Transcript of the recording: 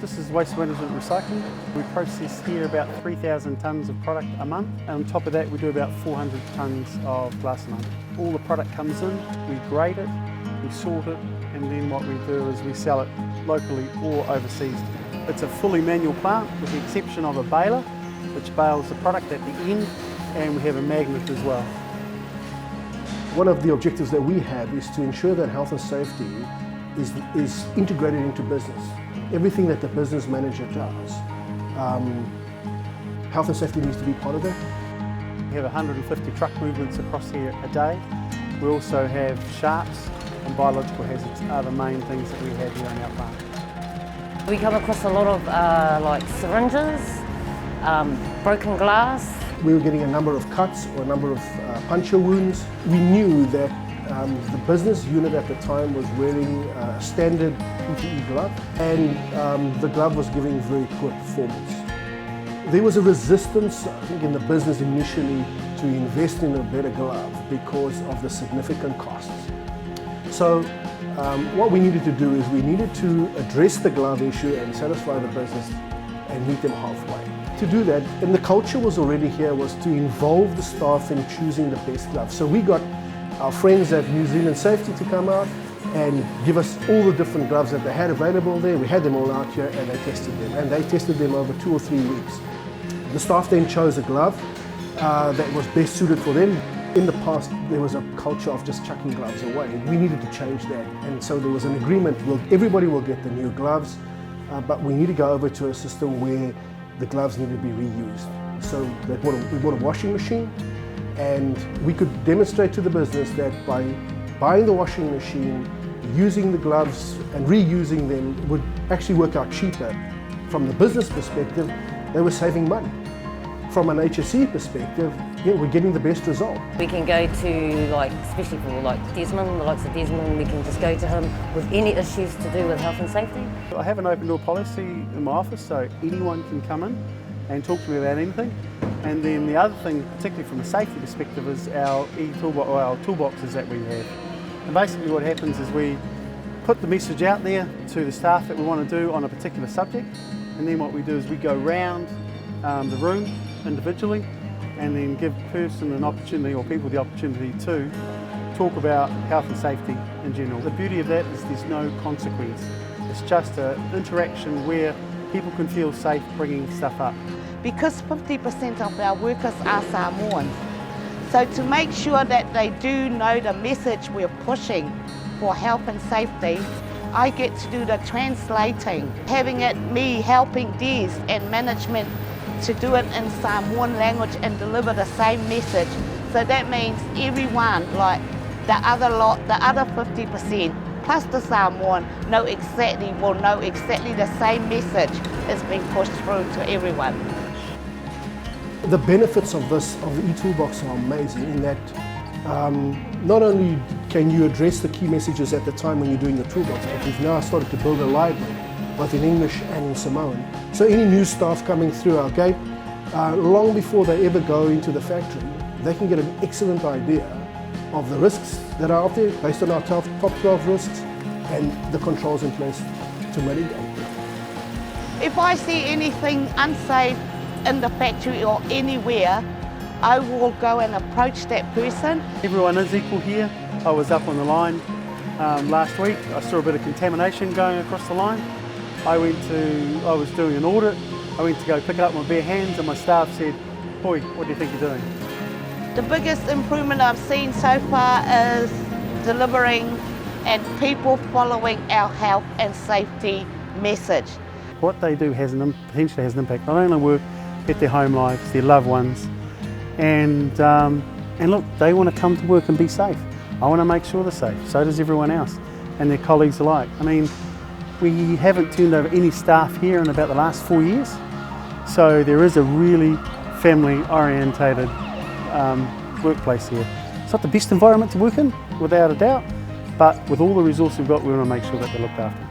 This is waste management recycling. We process here about 3,000 tonnes of product a month, and on top of that we do about 400 tonnes of glass a month. All the product comes in, we grade it, we sort it, and then what we do is we sell it locally or overseas. It's a fully manual plant with the exception of a baler, which bales the product at the end, and we have a magnet as well. One of the objectives that we have is to ensure that health and safety is integrated into business. Everything that the business manager does, health and safety needs to be part of it. We have 150 truck movements across here a day. We also have sharps and biological hazards are the main things that we have here on our plant. We come across a lot of like syringes, broken glass. We were getting a number of cuts or a number of puncture wounds. We knew that the business unit at the time was wearing a standard PPE glove, and the glove was giving very poor performance. There was a resistance, I think, in the business initially to invest in a better glove because of the significant costs. So what we needed to do is we needed to address the glove issue and satisfy the business and meet them halfway. To do that, and the culture was already here, was to involve the staff in choosing the best gloves. So we got our friends at New Zealand Safety to come out and give us all the different gloves that they had available there. We had them all out here and they tested them. And they tested them over 2 or 3 weeks. The staff then chose a glove that was best suited for them. In the past, there was a culture of just chucking gloves away. We needed to change that. And so there was an agreement, everybody will get the new gloves, but we need to go over to a system where the gloves need to be reused. So we bought a washing machine, and we could demonstrate to the business that by buying the washing machine, using the gloves and reusing them would actually work out cheaper. From the business perspective, they were saving money. From an HSE perspective, yeah, we're getting the best result. We can go to, like, especially for like Desmond, the likes of Desmond, we can just go to him with any issues to do with health and safety. I have an open door policy in my office, so anyone can come in and talk to me about anything. And then the other thing, particularly from a safety perspective, is our e-toolbox, or our toolboxes that we have. And basically what happens is we put the message out there to the staff that we want to do on a particular subject, and then what we do is we go round the room individually and then give the person an opportunity, or people the opportunity, to talk about health and safety in general. The beauty of that is there's no consequence. It's just an interaction where people can feel safe bringing stuff up. Because 50% of our workers are Samoans. So to make sure that they do know the message we're pushing for health and safety, I get to do the translating, having it me helping Des and management to do it in Samoan language and deliver the same message. So that means everyone, like the other 50%, plus the Samoan, will know exactly the same message is being pushed through to everyone. The benefits of the e-toolbox are amazing in that not only can you address the key messages at the time when you're doing the toolbox, but we've now started to build a library, both in English and in Samoan. So any new staff coming through our gate, long before they ever go into the factory, they can get an excellent idea of the risks that are out there based on our top 12 risks and the controls in place to mitigate them. If I see anything unsafe in the factory or anywhere, I will go and approach that person. Everyone is equal here. I was up on the line last week. I saw a bit of contamination going across the line. I was doing an audit. I went to go pick it up with my bare hands, and my staff said, "Boy, what do you think you're doing?" The biggest improvement I've seen so far is delivering and people following our health and safety message. What they do potentially has an impact not only on work, but their home lives, their loved ones, and look, they want to come to work and be safe. I want to make sure they're safe. So does everyone else, and their colleagues alike. I mean, we haven't turned over any staff here in about the last 4 years, so there is a really family-orientated workplace here. It's not the best environment to work in, without a doubt, but with all the resources we've got, we want to make sure that they're looked after.